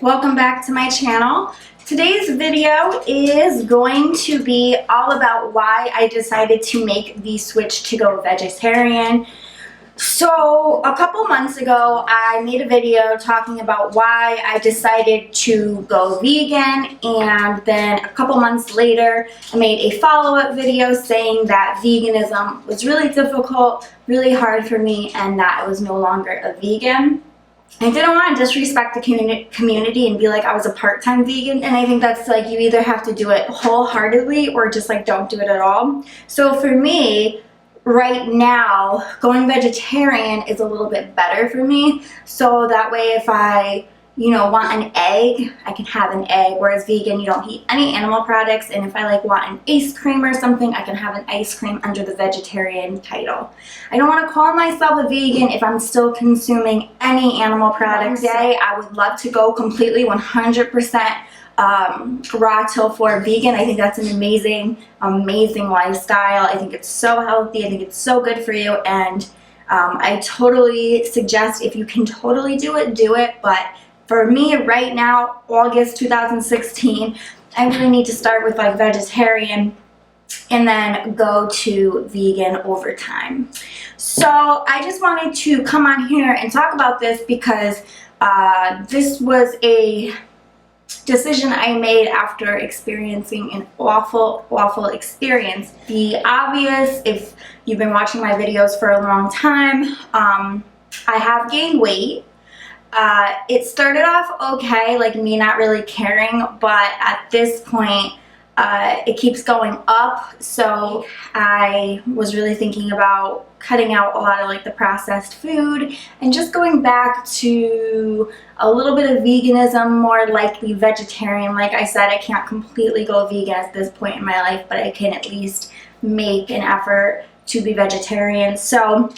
welcome back to my channel. Today's video is going to be all about why I decided to make the switch to go vegetarian. So a couple months ago I made a video talking about why I decided to go vegan, and then a couple months later I made a follow-up video saying that veganism was really difficult, really hard for me, and that I was no longer a vegan. I didn't want to disrespect the community and be like I was a part-time vegan, and I think that's like you either have to do it wholeheartedly or just like don't do it at all. So for me, right now, going vegetarian is a little bit better for me, so that way if I want an egg, I can have an egg, whereas vegan, you don't eat any animal products, and if I like want an ice cream or something, I can have an ice cream under the vegetarian title. I don't want to call myself a vegan if I'm still consuming any animal products. One day, I would love to go completely 100% raw till for vegan. I think that's an amazing lifestyle. I think it's so healthy. I think it's so good for you, and I totally suggest if you can totally do it, but for me right now, August 2016, I really need to start with like vegetarian and then go to vegan over time. So I just wanted to come on here and talk about this because this was a decision I made after experiencing an awful experience. The obvious, if you've been watching my videos for a long time, I have gained weight. It started off okay, like me not really caring, but at this point it keeps going up, so I was really thinking about cutting out a lot of like the processed food and just going back to a little bit of veganism, more likely vegetarian. Like I said, I can't completely go vegan at this point in my life, but I can at least make an effort to be vegetarian. So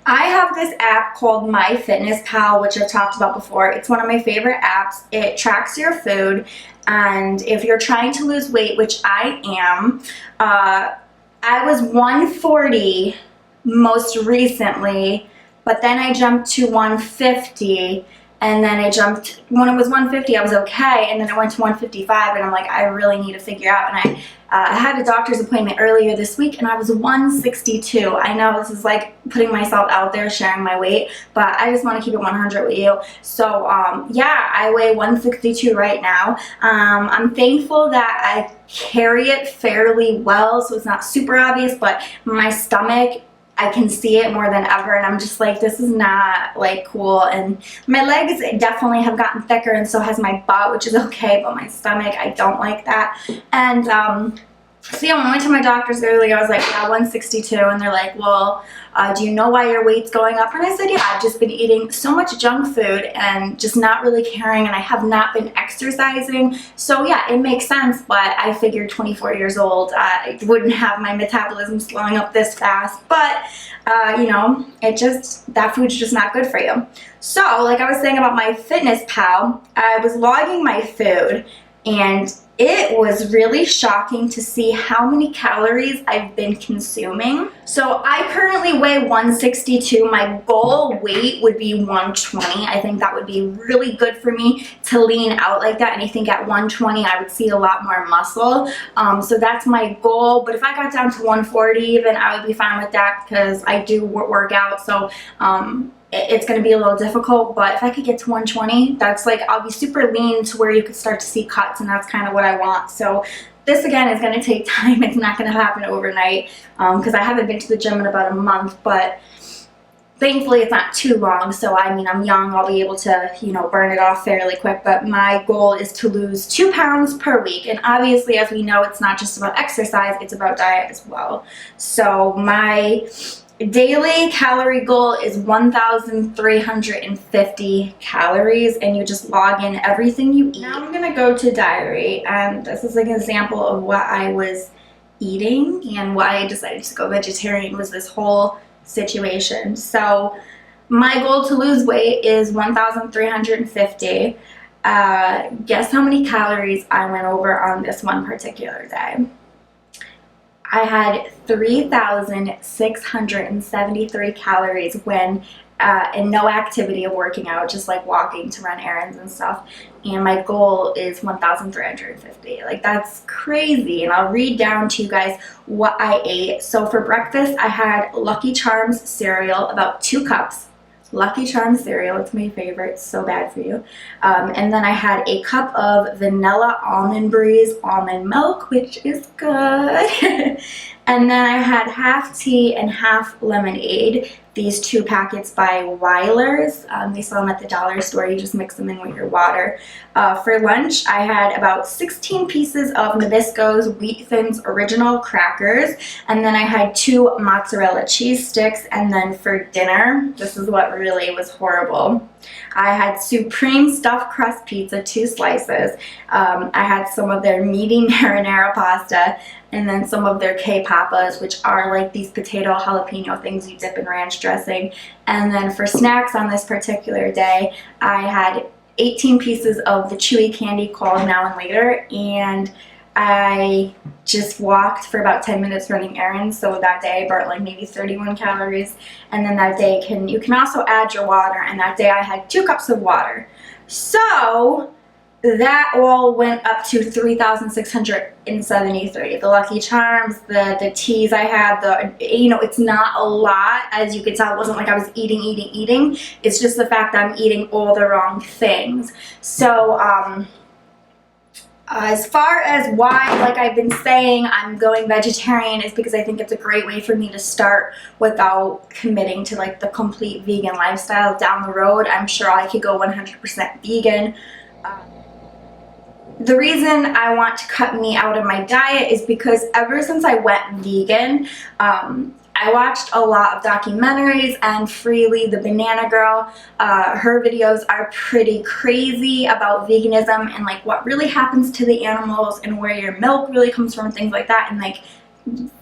I have this app called MyFitnessPal, which I've talked about before. It's one of my favorite apps. It tracks your food, and if you're trying to lose weight, which I am, I was 140 most recently, but then I jumped to 150, and then I jumped, when it was 150 I was okay, and then I went to 155, and I'm like, I really need to figure out, and I had a doctor's appointment earlier this week, and I was 162. I know this is like putting myself out there, sharing my weight, but I just want to keep it 100 with you. So yeah, I weigh 162 right now. I'm thankful that I carry it fairly well, so it's not super obvious, but my stomach, I can see it more than ever, and I'm just like, this is not like cool. And my legs definitely have gotten thicker, and so has my butt, which is okay, but my stomach, I don't like that. And so yeah, when I went to my doctor's earlier, I was like, yeah, 162, and they're like, well, do you know why your weight's going up? And I said, yeah, I've just been eating so much junk food and just not really caring, and I have not been exercising. So yeah, it makes sense, but I figured 24 years old, I wouldn't have my metabolism slowing up this fast, but that food's just not good for you. So like I was saying about MyFitnessPal, I was logging my food, and it was really shocking to see how many calories I've been consuming. So I currently weigh 162. My goal weight would be 120. I think that would be really good for me to lean out like that, and I think at 120 I would see a lot more muscle. So that's my goal, but if I got down to 140 even, I would be fine with that because I do work out, so it's going to be a little difficult, but if I could get to 120, that's like, I'll be super lean to where you could start to see cuts, and that's kind of what I want. So this again is going to take time. It's not going to happen overnight because I haven't been to the gym in about a month, but thankfully it's not too long. So I mean, I'm young, I'll be able to burn it off fairly quick, but my goal is to lose 2 pounds per week. And obviously, as we know, it's not just about exercise, it's about diet as well. So my daily calorie goal is 1,350 calories, and you just log in everything you eat. Now I'm gonna go to diary, and this is like an example of what I was eating and why I decided to go vegetarian was this whole situation. So my goal to lose weight is 1,350. Guess how many calories I went over on this one particular day? I had 3,673 calories when and no activity of working out, just like walking to run errands and stuff. And my goal is 1,350. Like, that's crazy. And I'll read down to you guys what I ate. So for breakfast, I had Lucky Charms cereal, about 2 cups. Lucky Charms cereal, it's my favorite, it's so bad for you. And then I had a cup of vanilla almond breeze almond milk, which is good. And then I had half tea and half lemonade. These 2 packets by Weiler's. They sell them at the dollar store. You just mix them in with your water. For lunch, I had about 16 pieces of Nabisco's Wheat Thins Original crackers. And then I had 2 mozzarella cheese sticks. And then for dinner, this is what really was horrible. I had Supreme Stuffed Crust Pizza, 2 slices. I had some of their meaty marinara pasta, and then some of their K-Papas, which are like these potato jalapeno things you dip in ranch dressing. And then for snacks on this particular day, I had 18 pieces of the chewy candy called Now and Later, and I just walked for about 10 minutes running errands. So that day I burnt like maybe 31 calories. And then that day you can also add your water, and that day I had 2 cups of water. So that all went up to 3,673. The Lucky Charms, the teas I had, it's not a lot. As you can tell, it wasn't like I was eating. It's just the fact that I'm eating all the wrong things. So, as far as why, like I've been saying, I'm going vegetarian is because I think it's a great way for me to start without committing to like the complete vegan lifestyle. Down the road, I'm sure I could go 100% vegan. The reason I want to cut meat out of my diet is because ever since I went vegan, I watched a lot of documentaries, and Freely, the banana girl, her videos are pretty crazy about veganism and like what really happens to the animals and where your milk really comes from, things like that. And like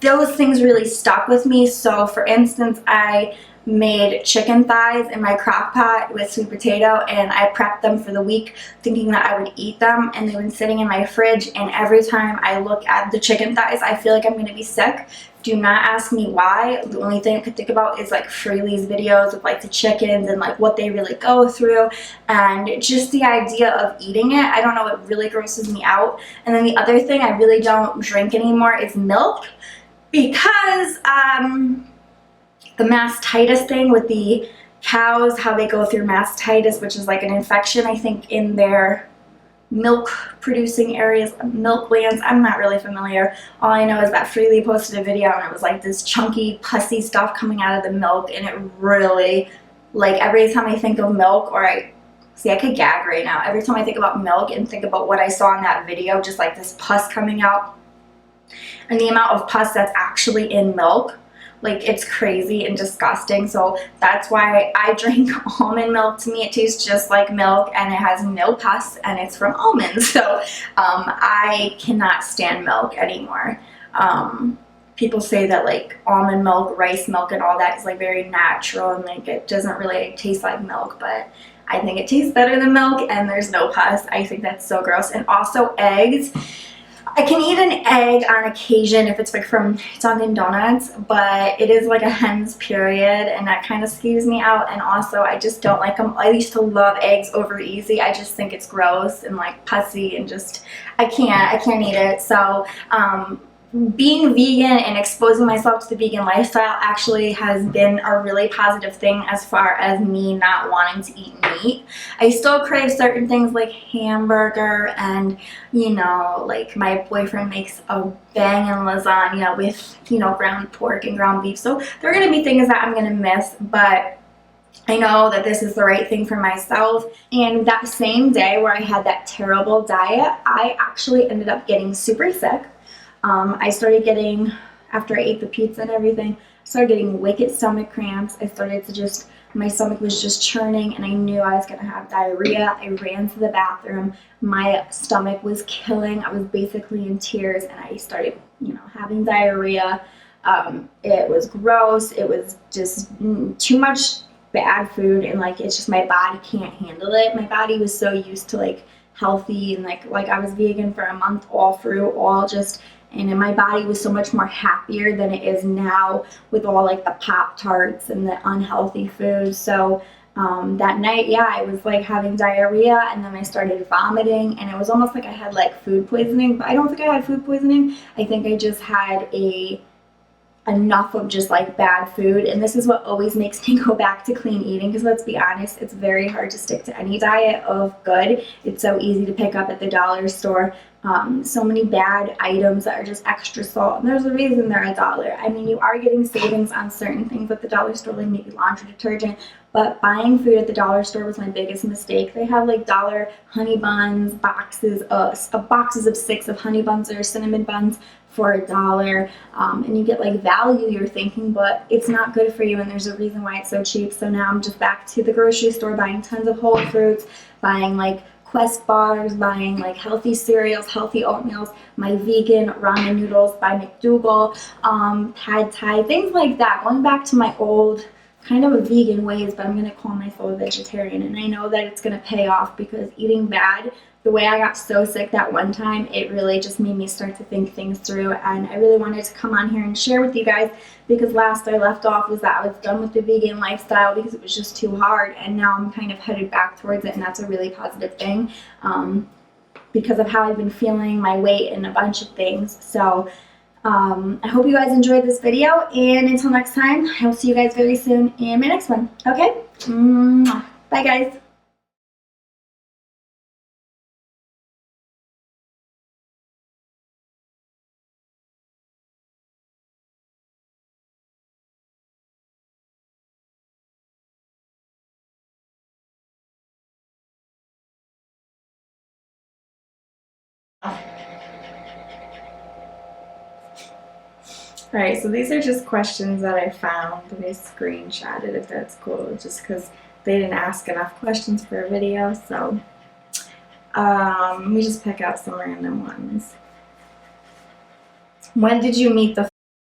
those things really stuck with me. So for instance, I made chicken thighs in my crock pot with sweet potato, and I prepped them for the week thinking that I would eat them, and they've been sitting in my fridge, and every time I look at the chicken thighs I feel like I'm going to be sick. Do not ask me why. The only thing I could think about is like Freely's videos of like the chickens and like what they really go through, and just the idea of eating it, I don't know, it really grosses me out. And then the other thing I really don't drink anymore is milk, because the mastitis thing with the cows, how they go through mastitis, which is like an infection, I think, in their milk producing areas, milk glands. I'm not really familiar. All I know is that Freely posted a video and it was like this chunky pussy stuff coming out of the milk, and it really, like, every time I think of milk, or I could gag right now. Every time I think about milk and think about what I saw in that video, just like this pus coming out and the amount of pus that's actually in milk, like, it's crazy and disgusting. So that's why I drink almond milk. To me, it tastes just like milk, and it has no pus, and it's from almonds. So I cannot stand milk anymore. People say that like almond milk, rice milk, and all that is like very natural, and like it doesn't really taste like milk, but I think it tastes better than milk, and there's no pus. I think that's so gross. And also eggs. I can eat an egg on occasion if it's like from Dunkin' Donuts, but it is like a hen's period, and that kind of skews me out. And also, I just don't like them. I used to love eggs over easy. I just think it's gross and like pussy, and just I can't eat it. So being vegan and exposing myself to the vegan lifestyle actually has been a really positive thing as far as me not wanting to eat meat. I still crave certain things like hamburger, and like my boyfriend makes a banging lasagna with ground pork and ground beef, so there are going to be things that I'm going to miss, but I know that this is the right thing for myself. And that same day where I had that terrible diet, I actually ended up getting super sick. I started getting, after I ate the pizza and everything, I started getting wicked stomach cramps. I started to my stomach was just churning, and I knew I was going to have diarrhea. I ran to the bathroom. My stomach was killing. I was basically in tears, and I started, having diarrhea. It was gross. It was just too much bad food, and like it's just my body can't handle it. My body was so used to like healthy, and like I was vegan for a month all through, all just and then my body was so much more happier than it is now with all like the Pop-Tarts and the unhealthy foods. So that night, yeah, I was like having diarrhea, and then I started vomiting, and it was almost like I had like food poisoning, but I don't think I had food poisoning. I think I just had enough of just like bad food, and this is what always makes me go back to clean eating, because let's be honest, it's very hard to stick to any diet of good. It's so easy to pick up at the dollar store. So many bad items that are just extra salt, and there's a reason they're $1. I mean, you are getting savings on certain things at the dollar store, like maybe laundry detergent, but buying food at the dollar store was my biggest mistake. They have like dollar honey buns, boxes of 6 of honey buns or cinnamon buns for $1, and you get like value, you're thinking, but it's not good for you, and there's a reason why it's so cheap. So now I'm just back to the grocery store buying tons of whole fruits, buying like Quest bars, buying like healthy cereals, healthy oatmeals, my vegan ramen noodles by McDougal, pad thai, things like that. Going back to my old kind of vegan ways, but I'm going to call myself a vegetarian, and I know that it's going to pay off, because eating bad, the way I got so sick that one time, it really just made me start to think things through, and I really wanted to come on here and share with you guys, because last I left off was that I was done with the vegan lifestyle because it was just too hard, and now I'm kind of headed back towards it, and that's a really positive thing, because of how I've been feeling, my weight, and a bunch of things. So I hope you guys enjoyed this video, and until next time, I'll see you guys very soon in my next one. Okay? Bye guys. Alright, so these are just questions that I found that I screenshotted, if that's cool, just because they didn't ask enough questions for a video, so let me just pick out some random ones. When did you meet the